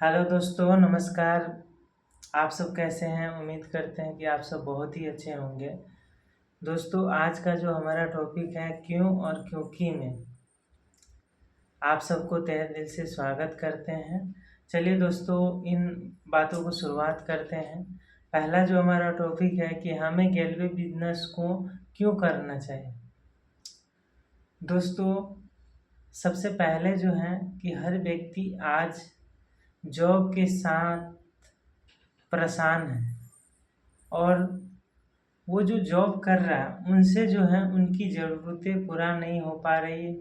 Hello दोस्तों, नमस्कार। आप सब कैसे हैं? उम्मीद करते हैं कि आप सब बहुत ही अच्छे होंगे। दोस्तों, आज का जो हमारा टॉपिक है क्यों और क्योंकि में आप सबको तहे दिल से स्वागत करते हैं। चलिए दोस्तों, इन बातों को शुरुआत करते हैं। पहला जो हमारा टॉपिक है कि हमें गैलवे बिजनेस को क्यों करना चाहिए। दोस्तों, सबसे पहले जो है कि हर व्यक्ति आज जॉब के साथ परेशान है और वो जो जॉब कर रहा है उनसे जो है उनकी ज़रूरतें पूरा नहीं हो पा रही है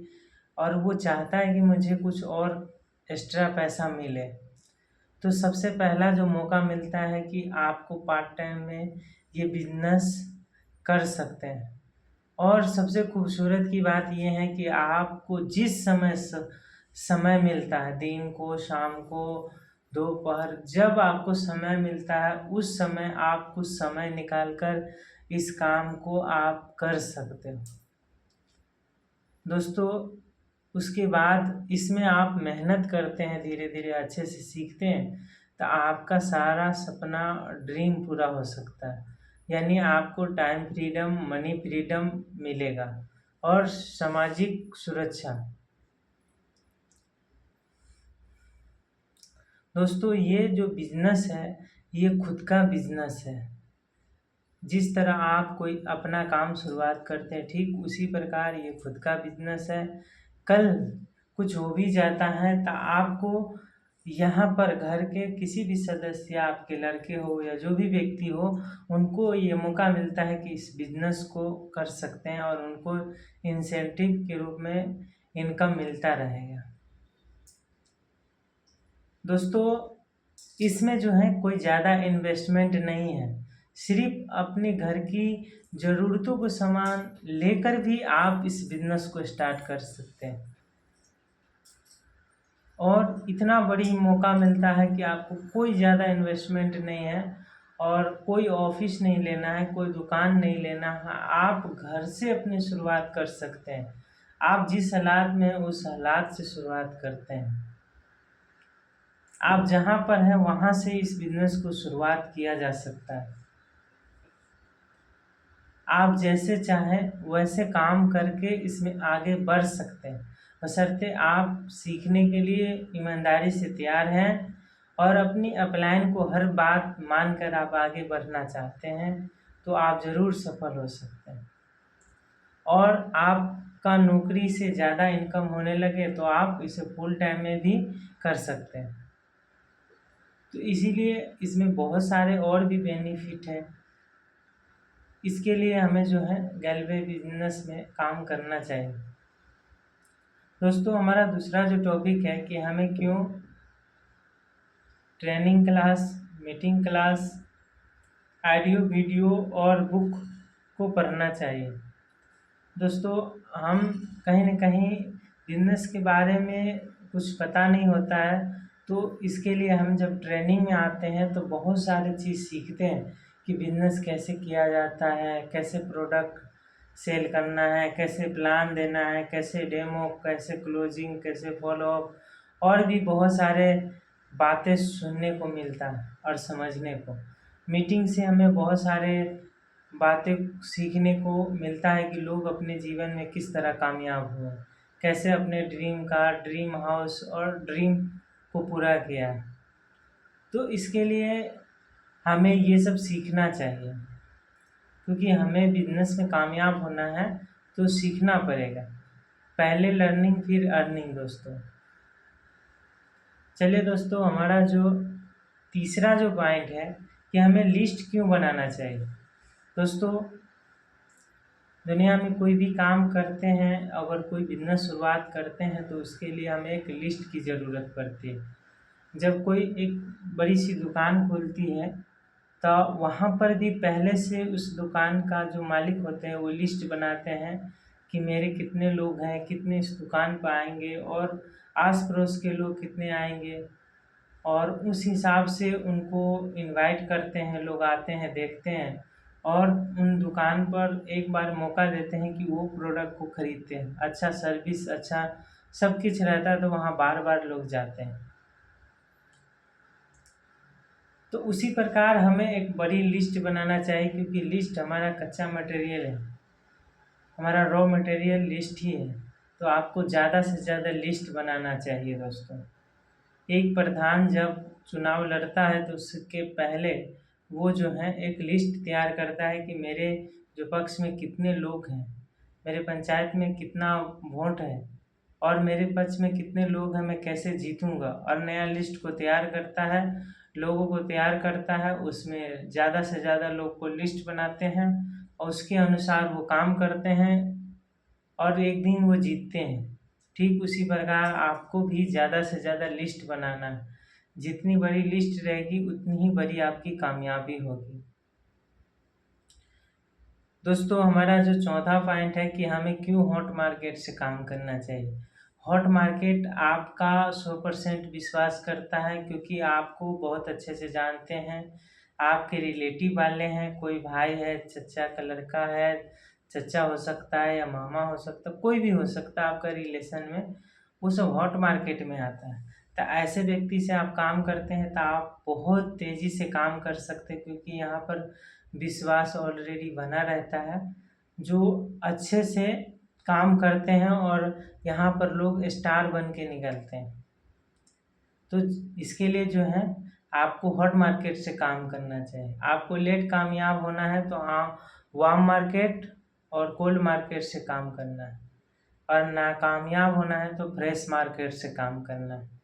और वो चाहता है कि मुझे कुछ और एक्स्ट्रा पैसा मिले। तो सबसे पहला जो मौका मिलता है कि आपको पार्ट टाइम में ये बिजनेस कर सकते हैं। और सबसे खूबसूरत की बात ये है कि आपको जिस समय मिलता है, दिन को, शाम को, दोपहर, जब आपको समय मिलता है उस समय आप कुछ समय निकाल कर इस काम को आप कर सकते हो। दोस्तों, उसके बाद इसमें आप मेहनत करते हैं, धीरे धीरे अच्छे से सीखते हैं, तो आपका सारा सपना ड्रीम पूरा हो सकता है। यानी आपको टाइम फ्रीडम, मनी फ्रीडम मिलेगा और सामाजिक सुरक्षा। दोस्तों, ये जो बिजनेस है ये खुद का बिजनेस है। जिस तरह आप कोई अपना काम शुरुआत करते हैं, ठीक उसी प्रकार ये खुद का बिजनेस है। कल कुछ हो भी जाता है तो आपको यहाँ पर घर के किसी भी सदस्य, आपके लड़के हो या जो भी व्यक्ति हो, उनको ये मौका मिलता है कि इस बिजनेस को कर सकते हैं और उनको इंसेंटिव के रूप में इनकम मिलता रहेगा। दोस्तों, इसमें जो है कोई ज़्यादा इन्वेस्टमेंट नहीं है। सिर्फ अपने घर की ज़रूरतों को सामान लेकर भी आप इस बिजनेस को स्टार्ट कर सकते हैं। और इतना बड़ी मौका मिलता है कि आपको कोई ज़्यादा इन्वेस्टमेंट नहीं है और कोई ऑफिस नहीं लेना है, कोई दुकान नहीं लेना है। आप घर से अपनी शुरुआत कर सकते हैं। आप जिस हालात में हैं उस हालात से शुरुआत करते हैं। आप जहाँ पर हैं वहाँ से इस बिजनेस को शुरुआत किया जा सकता है। आप जैसे चाहें वैसे काम करके इसमें आगे बढ़ सकते हैं, बशर्ते आप सीखने के लिए ईमानदारी से तैयार हैं और अपनी अपलाइन को हर बात मानकर आप आगे बढ़ना चाहते हैं, तो आप ज़रूर सफल हो सकते हैं। और आपका नौकरी से ज़्यादा इनकम होने लगे तो आप इसे फुल टाइम में भी कर सकते हैं। तो इसीलिए इसमें बहुत सारे और भी बेनिफिट हैं। इसके लिए हमें जो है गैलवे बिजनेस में काम करना चाहिए। दोस्तों, हमारा दूसरा जो टॉपिक है कि हमें क्यों training class, meeting class, audio, video और बुक को पढ़ना चाहिए। दोस्तों, हम कहीं न कहीं बिजनेस के बारे में कुछ पता नहीं होता है, तो इसके लिए हम जब ट्रेनिंग में आते हैं तो बहुत सारी चीज़ सीखते हैं कि बिजनेस कैसे किया जाता है, कैसे प्रोडक्ट सेल करना है, कैसे प्लान देना है, कैसे डेमो, कैसे क्लोजिंग, कैसे फॉलोअप, और भी बहुत सारे बातें सुनने को मिलता है और समझने को। मीटिंग से हमें बहुत सारे बातें सीखने को मिलता है कि लोग अपने जीवन में किस तरह कामयाब हुए, कैसे अपने ड्रीम कार, ड्रीम हाउस और ड्रीम को पूरा किया। तो इसके लिए हमें ये सब सीखना चाहिए, क्योंकि हमें बिजनेस में कामयाब होना है तो सीखना पड़ेगा। पहले लर्निंग फिर अर्निंग। दोस्तों, चलिए दोस्तों, हमारा जो तीसरा जो पॉइंट है कि हमें लिस्ट क्यों बनाना चाहिए। दोस्तों, दुनिया में कोई भी काम करते हैं, अगर कोई बिजनेस शुरुआत करते हैं तो उसके लिए हमें एक लिस्ट की ज़रूरत पड़ती है। जब कोई एक बड़ी सी दुकान खुलती है तो वहाँ पर भी पहले से उस दुकान का जो मालिक होते हैं वो लिस्ट बनाते हैं कि मेरे कितने लोग हैं, कितने इस दुकान पर आएंगे और आस पड़ोस के लोग कितने आएंगे, और उस हिसाब से उनको इनवाइट करते हैं। लोग आते हैं, देखते हैं और उन दुकान पर एक बार मौका देते हैं कि वो प्रोडक्ट को खरीदते हैं। अच्छा सर्विस, अच्छा सब कुछ रहता है तो वहाँ बार बार लोग जाते हैं। तो उसी प्रकार हमें एक बड़ी लिस्ट बनाना चाहिए, क्योंकि लिस्ट हमारा कच्चा मटेरियल है, हमारा रॉ मटेरियल लिस्ट ही है। तो आपको ज़्यादा से ज़्यादा लिस्ट बनाना चाहिए दोस्तों। एक प्रधान जब चुनाव लड़ता है तो उसके पहले वो जो है एक लिस्ट तैयार करता है कि मेरे जो पक्ष में कितने लोग हैं, मेरे पंचायत में कितना वोट है और मेरे पक्ष में कितने लोग हैं, मैं कैसे जीतूंगा। और नया लिस्ट को तैयार करता है, लोगों को तैयार करता है, उसमें ज़्यादा से ज़्यादा लोग को लिस्ट बनाते हैं और उसके अनुसार वो काम करते हैं और एक दिन वो जीतते हैं। ठीक उसी प्रकार आपको भी ज़्यादा से ज़्यादा लिस्ट बनाना है। जितनी बड़ी लिस्ट रहेगी उतनी ही बड़ी आपकी कामयाबी होगी। दोस्तों हमारा जो चौथा पॉइंट है कि हमें क्यों हॉट मार्केट से काम करना चाहिए। हॉट मार्केट आपका 100% विश्वास करता है, क्योंकि आपको बहुत अच्छे से जानते हैं, आपके रिलेटिव वाले हैं, कोई भाई है, चचा का लड़का है, चचा हो सकता है या मामा हो सकता है, कोई भी हो सकता है आपका रिलेशन में, वो सब हॉट मार्केट में आता है। तो ऐसे व्यक्ति से आप काम करते हैं तो आप बहुत तेज़ी से काम कर सकते हैं, क्योंकि यहाँ पर विश्वास ऑलरेडी बना रहता है, जो अच्छे से काम करते हैं और यहाँ पर लोग स्टार बन के निकलते हैं। तो इसके लिए जो है आपको हॉट मार्केट से काम करना चाहिए। आपको लेट कामयाब होना है तो वार्म मार्केट और कोल्ड मार्केट से काम करना है, और नाकामयाब होना है तो फ्रेश मार्केट से काम करना है।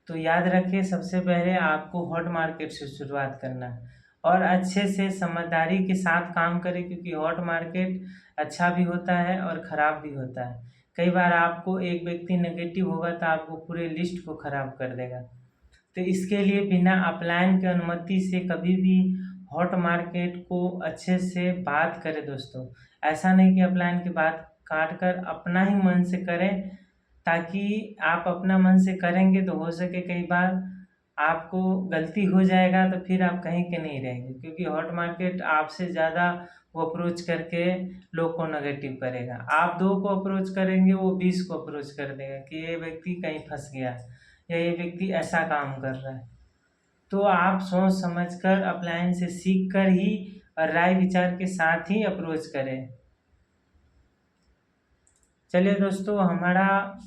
तो याद रखिए, सबसे पहले आपको हॉट मार्केट से शुरुआत करना है और अच्छे से समझदारी के साथ काम करें, क्योंकि हॉट मार्केट अच्छा भी होता है और ख़राब भी होता है। कई बार आपको एक व्यक्ति नेगेटिव होगा तो आपको पूरे लिस्ट को ख़राब कर देगा। तो इसके लिए बिना अपलाइन की अनुमति से कभी भी हॉट मार्केट को अच्छे से बात करें दोस्तों। ऐसा नहीं कि अपलाइन की बात काट कर अपना ही मन से करें, ताकि आप अपना मन से करेंगे तो हो सके कई बार आपको गलती हो जाएगा तो फिर आप कहीं के नहीं रहेंगे, क्योंकि हॉट मार्केट आपसे ज़्यादा वो अप्रोच करके लोग को नेगेटिव करेगा। आप 2 को अप्रोच करेंगे, वो 20 को अप्रोच कर देगा कि ये व्यक्ति कहीं फंस गया या ये व्यक्ति ऐसा काम कर रहा है। तो आप सोच समझ कर अपलाइन से सीख कर ही और राय विचार के साथ ही अप्रोच करें। चलिए दोस्तों, हमारा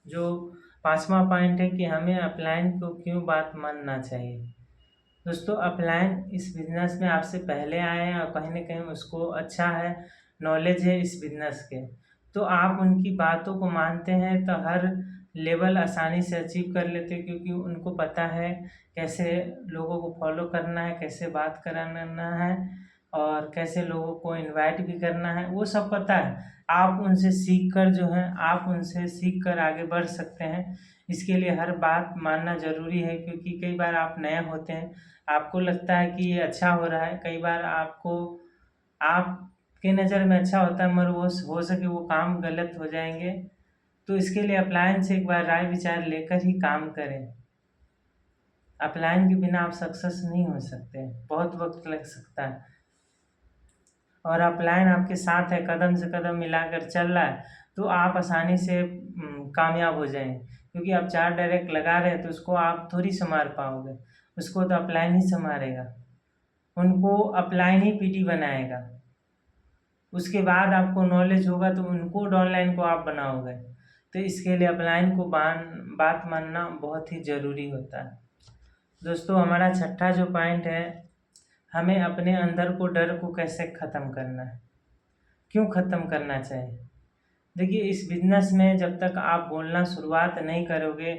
जो 5वां पॉइंट है कि हमें अपलाइन को क्यों बात मानना चाहिए। दोस्तों अपलाइन इस बिजनेस में आपसे पहले आए हैं और कहीं ना कहीं उसको अच्छा है, नॉलेज है इस बिजनेस के, तो आप उनकी बातों को मानते हैं तो हर लेवल आसानी से अचीव कर लेते हैं, क्योंकि उनको पता है कैसे लोगों को फॉलो करना है, कैसे बात कराना है और कैसे लोगों को इनवाइट भी करना है, वो सब पता है। आप उनसे सीख कर जो है आप उनसे सीख कर आगे बढ़ सकते हैं। इसके लिए हर बात मानना ज़रूरी है, क्योंकि कई बार आप नए होते हैं, आपको लगता है कि ये अच्छा हो रहा है, कई बार आपको आपके नज़र में अच्छा होता है मगर वो हो सके वो काम गलत हो जाएंगे। तो इसके लिए अपलाइन से एक बार राय विचार लेकर ही काम करें। अपलाइन के बिना आप सक्सेस नहीं हो सकते, बहुत वक्त लग सकता है, और अपलाइन आपके साथ है, कदम से कदम मिलाकर चल रहा है, तो आप आसानी से कामयाब हो जाएंगे, क्योंकि आप 4 डायरेक्ट लगा रहे हैं तो उसको आप थोड़ी संभाल पाओगे, उसको तो अपलाइन ही संभालेगा, उनको अपलाइन ही पीटी बनाएगा। उसके बाद आपको नॉलेज होगा तो उनको डाउनलाइन को आप बनाओगे। तो इसके लिए अपलाइन को बात मानना बहुत ही ज़रूरी होता है। दोस्तों हमारा छठा जो पॉइंट है, हमें अपने अंदर को डर को कैसे ख़त्म करना है, क्यों ख़त्म करना चाहिए। देखिए, इस बिजनेस में जब तक आप बोलना शुरुआत नहीं करोगे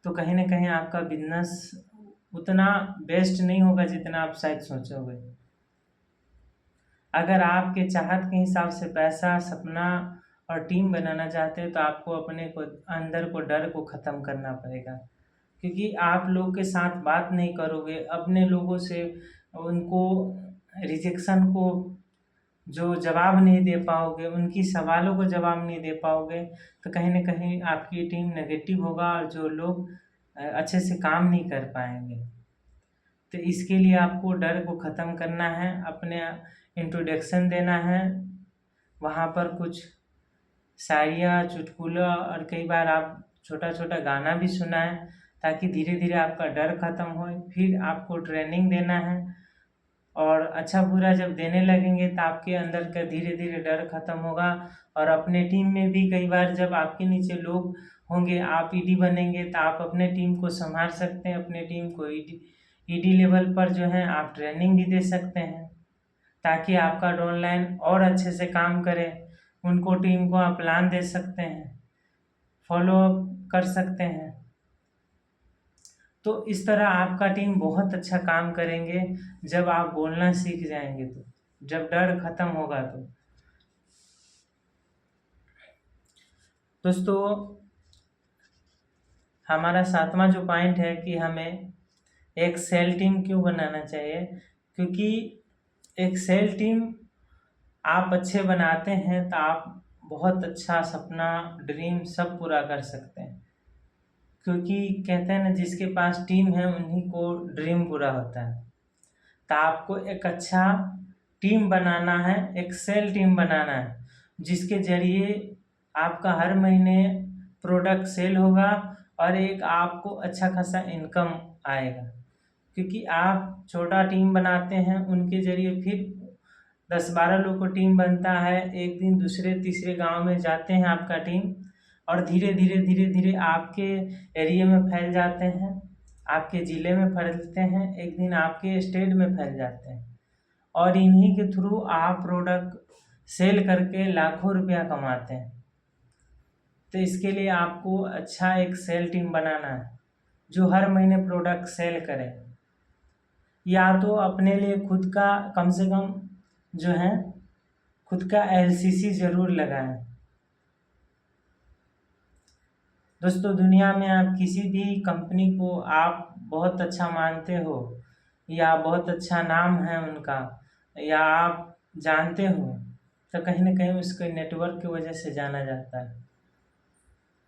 तो कहीं ना कहीं आपका बिजनेस उतना बेस्ट नहीं होगा जितना आप शायद सोचोगे। अगर आपके चाहत के हिसाब से पैसा, सपना और टीम बनाना चाहते हैं तो आपको अपने को अंदर को डर को ख़त्म करना पड़ेगा, क्योंकि आप लोग के साथ बात नहीं करोगे, अपने लोगों से उनको रिजेक्शन को जो जवाब नहीं दे पाओगे, उनकी सवालों को जवाब नहीं दे पाओगे, तो कहीं ना कहीं आपकी टीम नेगेटिव होगा और जो लोग अच्छे से काम नहीं कर पाएंगे। तो इसके लिए आपको डर को ख़त्म करना है, अपने इंट्रोडक्शन देना है, वहाँ पर कुछ शायरिया, चुटकुला और कई बार आप छोटा छोटा गाना भी सुनाएं, ताकि धीरे धीरे आपका डर खत्म हो। फिर आपको ट्रेनिंग देना है, और अच्छा बुरा जब देने लगेंगे तो आपके अंदर का धीरे धीरे डर खत्म होगा। और अपने टीम में भी कई बार जब आपके नीचे लोग होंगे, आप ईडी बनेंगे तो आप अपने टीम को संभाल सकते हैं, अपने टीम को ईडी लेवल पर जो है आप ट्रेनिंग भी दे सकते हैं, ताकि आपका डाउनलाइन और अच्छे से काम करे। उनको टीम को आप प्लान दे सकते हैं, फॉलो अप कर सकते हैं। तो इस तरह आपका टीम बहुत अच्छा काम करेंगे जब आप बोलना सीख जाएंगे, तो जब डर खत्म होगा। तो दोस्तों, हमारा 7वां जो पॉइंट है कि हमें एक सेल टीम क्यों बनाना चाहिए, क्योंकि एक सेल टीम आप अच्छे बनाते हैं तो आप बहुत अच्छा सपना, ड्रीम सब पूरा कर सकते हैं। क्योंकि कहते हैं ना, जिसके पास टीम है उन्हीं को ड्रीम पूरा होता है। तो आपको एक अच्छा टीम बनाना है, एक सेल टीम बनाना है, जिसके जरिए आपका हर महीने प्रोडक्ट सेल होगा और एक आपको अच्छा खासा इनकम आएगा। क्योंकि आप छोटा टीम बनाते हैं, उनके जरिए फिर 10-12 लोग को टीम बनता है, एक दिन दूसरे तीसरे गांव में जाते हैं आपका टीम, और धीरे धीरे आपके एरिया में फैल जाते हैं, आपके ज़िले में फैलते हैं, एक दिन आपके स्टेट में फैल जाते हैं, और इन्हीं के थ्रू आप प्रोडक्ट सेल करके लाखों रुपया कमाते हैं। तो इसके लिए आपको अच्छा एक सेल टीम बनाना है, जो हर महीने प्रोडक्ट सेल करे, या तो अपने लिए खुद का कम से कम जो है खुद का एलसीसी ज़रूर लगाएं। दोस्तों, दुनिया में आप किसी भी कंपनी को आप बहुत अच्छा मानते हो, या बहुत अच्छा नाम है उनका, या आप जानते हो, तो कहीं ना कहीं उसके नेटवर्क की वजह से जाना जाता है।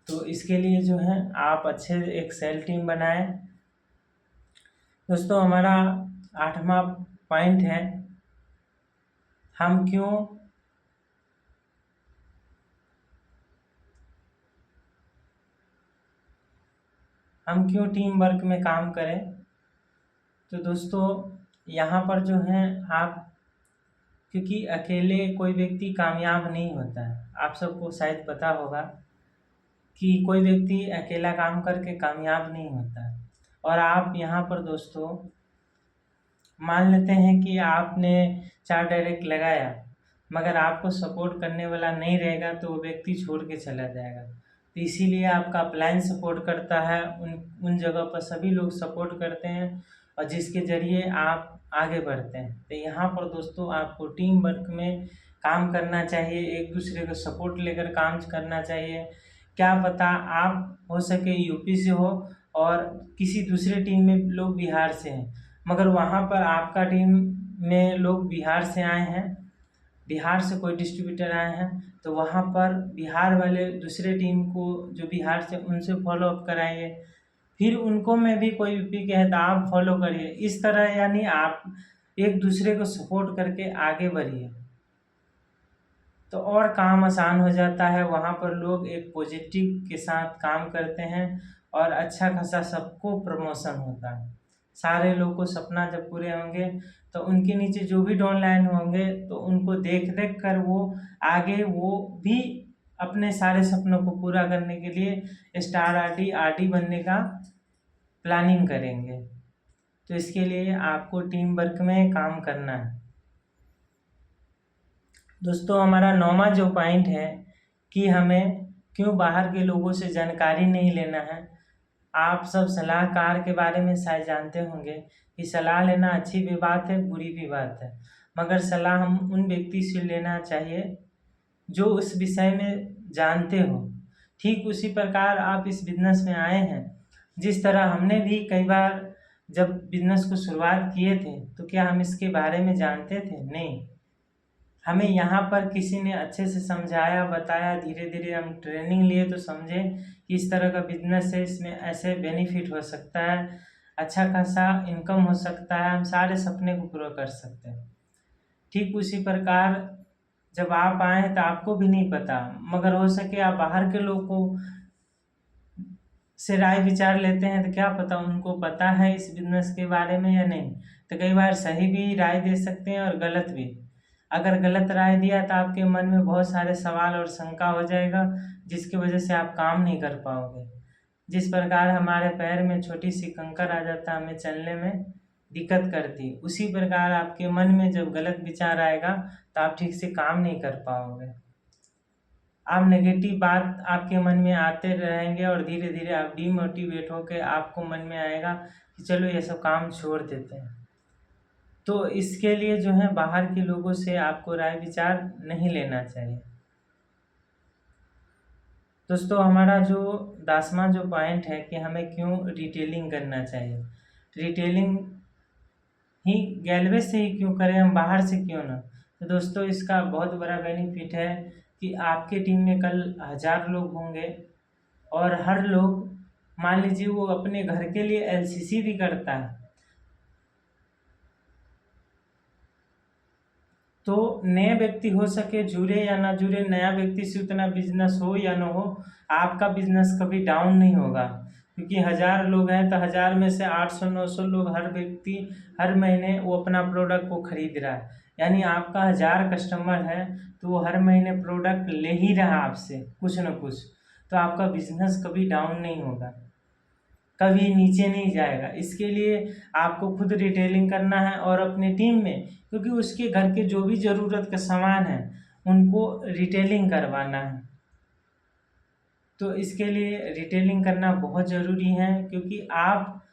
तो इसके लिए जो है आप अच्छे एक सेल टीम बनाएं। दोस्तों, हमारा 8वां पॉइंट है, हम क्यों टीम वर्क में काम करें। तो दोस्तों, यहाँ पर जो है आप, क्योंकि अकेले कोई व्यक्ति कामयाब नहीं होता है। आप सबको शायद पता होगा कि कोई व्यक्ति अकेला काम करके कामयाब नहीं होता है। और आप यहाँ पर दोस्तों मान लेते हैं कि आपने 4 डायरेक्ट लगाया, मगर आपको सपोर्ट करने वाला नहीं रहेगा तो वो व्यक्ति छोड़ के चला जाएगा। तो इसीलिए आपका प्लान सपोर्ट करता है, उन जगह पर सभी लोग सपोर्ट करते हैं, और जिसके ज़रिए आप आगे बढ़ते हैं। तो यहाँ पर दोस्तों आपको टीम वर्क में काम करना चाहिए, एक दूसरे को सपोर्ट लेकर काम करना चाहिए। क्या पता आप हो सके यूपी से हो और किसी दूसरे टीम में लोग बिहार से हैं, मगर वहाँ पर आपका टीम में लोग बिहार से आए हैं, बिहार से कोई डिस्ट्रीब्यूटर आए हैं, तो वहाँ पर बिहार वाले दूसरे टीम को जो बिहार से, उनसे फॉलो अप कराइए। फिर उनको में भी कोई यूपी के है तो आप फॉलो करिए। इस तरह यानी आप एक दूसरे को सपोर्ट करके आगे बढ़िए, तो और काम आसान हो जाता है। वहाँ पर लोग एक पॉजिटिव के साथ काम करते हैं और अच्छा खासा सबको प्रमोशन होता है। सारे लोग को सपना जब पूरे होंगे तो उनके नीचे जो भी डाउनलाइन होंगे तो उनको देख देख कर वो आगे वो भी अपने सारे सपनों को पूरा करने के लिए स्टार आरडी बनने का प्लानिंग करेंगे। तो इसके लिए आपको टीम वर्क में काम करना है। दोस्तों, हमारा 9वां जो पॉइंट है कि हमें क्यों बाहर के लोगों से जानकारी नहीं लेना है। आप सब सलाहकार के बारे में शायद जानते होंगे कि सलाह लेना अच्छी भी बात है, बुरी भी बात है, मगर सलाह हम उन व्यक्ति से लेना चाहिए जो उस विषय में जानते हो। ठीक उसी प्रकार आप इस बिजनेस में आए हैं, जिस तरह हमने भी कई बार जब बिजनेस को शुरुआत किए थे तो क्या हम इसके बारे में जानते थे? नहीं, हमें यहाँ पर किसी ने अच्छे से समझाया, बताया, धीरे धीरे हम ट्रेनिंग लिए तो समझे कि इस तरह का बिजनेस है, इसमें ऐसे बेनिफिट हो सकता है, अच्छा खासा इनकम हो सकता है, हम सारे सपने को पूरा कर सकते हैं। ठीक उसी प्रकार जब आप आए तो आपको भी नहीं पता, मगर हो सके आप बाहर के लोग को से राय विचार लेते हैं तो क्या पता उनको पता है इस बिजनेस के बारे में या नहीं। तो कई बार सही भी राय दे सकते हैं और गलत भी। अगर गलत राय दिया तो आपके मन में बहुत सारे सवाल और शंका हो जाएगा, जिसकी वजह से आप काम नहीं कर पाओगे। जिस प्रकार हमारे पैर में छोटी सी कंकर आ जाता है, हमें चलने में दिक्कत करती, उसी प्रकार आपके मन में जब गलत विचार आएगा तो आप ठीक से काम नहीं कर पाओगे। आप नेगेटिव बात आपके मन में आते रहेंगे और धीरे धीरे आप डीमोटिवेट होकर आपको मन में आएगा कि चलो ये सब काम छोड़ देते हैं। तो इसके लिए जो है बाहर के लोगों से आपको राय विचार नहीं लेना चाहिए। दोस्तों, हमारा जो 10वां जो पॉइंट है कि हमें क्यों रिटेलिंग करना चाहिए। रिटेलिंग ही गैलवे से ही क्यों करें, हम बाहर से क्यों ना। तो दोस्तों, इसका बहुत बड़ा बेनिफिट है कि आपके टीम में कल 1000 लोग होंगे और हर लोग, मान लीजिए वो अपने घर के लिए एलसीसी भी करता है, तो नए व्यक्ति हो सके जुड़े या ना जुड़े, नया व्यक्ति से उतना बिजनेस हो या ना हो, आपका बिजनेस कभी डाउन नहीं होगा। क्योंकि 1000 लोग हैं तो 1000 में से 800-900 लोग, हर व्यक्ति हर महीने वो अपना प्रोडक्ट को खरीद रहा है। यानी आपका 1000 कस्टमर है तो वो हर महीने प्रोडक्ट ले ही रहा आपसे कुछ न कुछ। तो आपका बिजनेस कभी डाउन नहीं होगा, कभी नीचे नहीं जाएगा। इसके लिए आपको खुद रिटेलिंग करना है और अपने टीम में, क्योंकि उसके घर के जो भी ज़रूरत का सामान है उनको रिटेलिंग करवाना है। तो इसके लिए रिटेलिंग करना बहुत ज़रूरी है। क्योंकि आप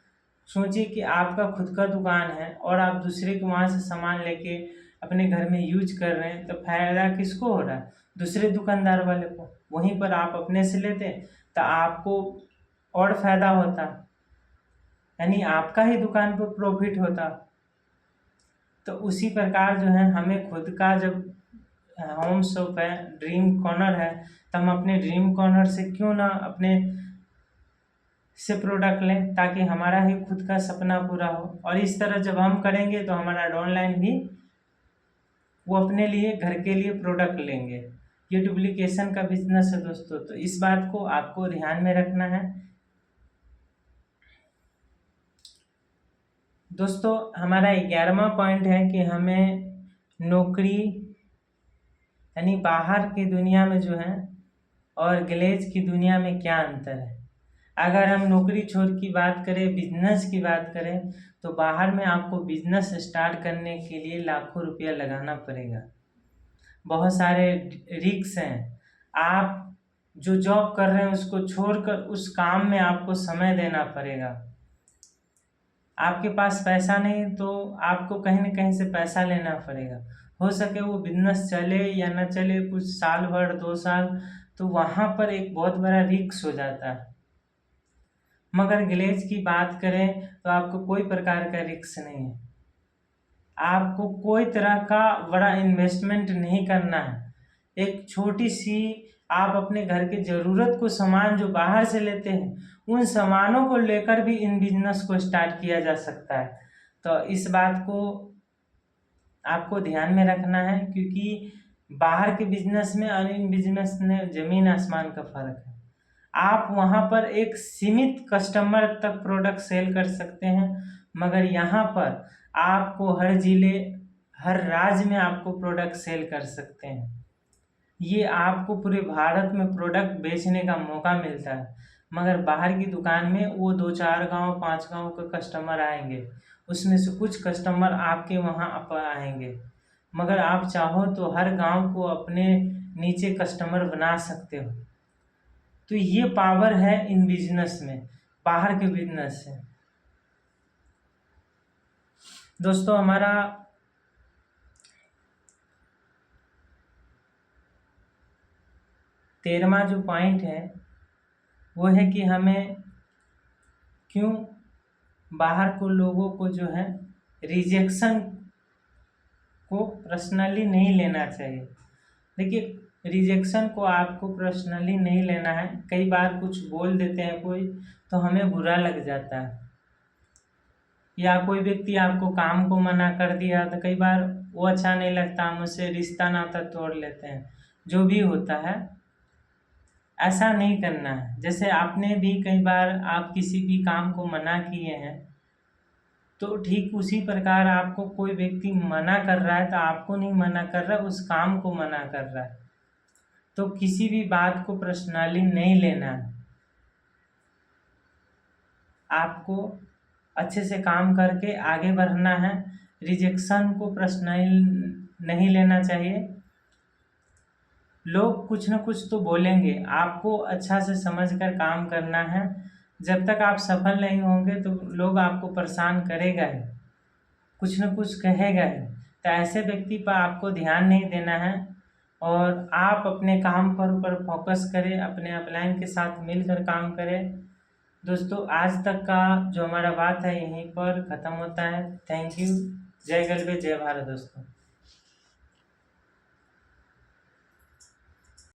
सोचिए कि आपका खुद का दुकान है और आप दूसरे के वहाँ से सामान लेके अपने घर में यूज कर रहे हैं, तो फायदा किसको हो रहा है? दूसरे दुकानदार वाले को। वहीं पर आप अपने से लेते तो आपको और फायदा होता, यानी आपका ही दुकान पर प्रॉफिट होता। तो उसी प्रकार जो है हमें खुद का जब होम शॉप है, ड्रीम कॉर्नर है, तो हम अपने ड्रीम कॉर्नर से क्यों ना अपने से प्रोडक्ट लें, ताकि हमारा ही खुद का सपना पूरा हो। और इस तरह जब हम करेंगे तो हमारा डाउनलाइन भी वो अपने लिए घर के लिए प्रोडक्ट लेंगे। ये डुप्लीकेशन का बिजनेस है दोस्तों, तो इस बात को आपको ध्यान में रखना है। दोस्तों, हमारा 11वां पॉइंट है कि हमें नौकरी, यानी बाहर की दुनिया में जो है और गैलेज की दुनिया में क्या अंतर है। अगर हम नौकरी छोड़ की बात करें, बिजनेस की बात करें, तो बाहर में आपको बिजनेस स्टार्ट करने के लिए लाखों रुपया लगाना पड़ेगा। बहुत सारे रिस्क हैं। आप जो जॉब कर रहे हैं उसको छोड़कर उस काम में आपको समय देना पड़ेगा। आपके पास पैसा नहीं तो आपको कहीं न कहीं से पैसा लेना पड़ेगा। हो सके वो बिजनेस चले या ना चले, कुछ साल भर 2 साल, तो वहाँ पर एक बहुत बड़ा रिस्क हो जाता है। मगर गैलेज की बात करें तो आपको कोई प्रकार का रिस्क नहीं है। आपको कोई तरह का बड़ा इन्वेस्टमेंट नहीं करना है। एक छोटी सी, आप अपने घर के ज़रूरत को सामान जो बाहर से लेते हैं, उन सामानों को लेकर भी इन बिजनेस को स्टार्ट किया जा सकता है। तो इस बात को आपको ध्यान में रखना है, क्योंकि बाहर के बिजनेस में और इन बिजनेस में ज़मीन आसमान का फ़र्क है। आप वहाँ पर एक सीमित कस्टमर तक प्रोडक्ट सेल कर सकते हैं, मगर यहाँ पर आपको हर जिले, हर राज्य में आपको प्रोडक्ट सेल कर सकते हैं। ये आपको पूरे भारत में प्रोडक्ट बेचने का मौका मिलता है। मगर बाहर की दुकान में वो 2-4 गांव 5 गांव के कस्टमर आएंगे, उसमें से कुछ कस्टमर आपके वहाँ आएंगे। मगर आप चाहो तो हर गांव को अपने नीचे कस्टमर बना सकते हो। तो ये पावर है इन बिजनेस में, बाहर के बिजनेस से। दोस्तों, हमारा 13वां जो पॉइंट है वो है कि हमें क्यों बाहर को लोगों को जो है रिजेक्शन को पर्सनली नहीं लेना चाहिए। देखिए, रिजेक्शन को आपको पर्सनली नहीं लेना है। कई बार कुछ बोल देते हैं कोई तो हमें बुरा लग जाता है, या कोई व्यक्ति आपको काम को मना कर दिया तो कई बार वो अच्छा नहीं लगता, हम उससे रिश्ता नाता तोड़ लेते हैं। जो भी होता है, ऐसा नहीं करना है। जैसे आपने भी कई बार आप किसी भी काम को मना किए हैं, तो ठीक उसी प्रकार आपको कोई व्यक्ति मना कर रहा है तो आपको नहीं मना कर रहा है, उस काम को मना कर रहा है। तो किसी भी बात को पर्सनली नहीं लेना है। आपको अच्छे से काम करके आगे बढ़ना है। रिजेक्शन को पर्सनली नहीं लेना चाहिए। लोग कुछ न कुछ तो बोलेंगे, आपको अच्छा से समझकर काम करना है। जब तक आप सफल नहीं होंगे तो लोग आपको परेशान करेगा ही, कुछ न कुछ कहेगा ही। तो ऐसे व्यक्ति पर आपको ध्यान नहीं देना है और आप अपने काम पर फोकस करें, अपने अपलाइन के साथ मिलकर काम करें। दोस्तों, आज तक का जो हमारा बात है यहीं पर ख़त्म होता है। Thank you. जय गलबे जय भारत दोस्तों।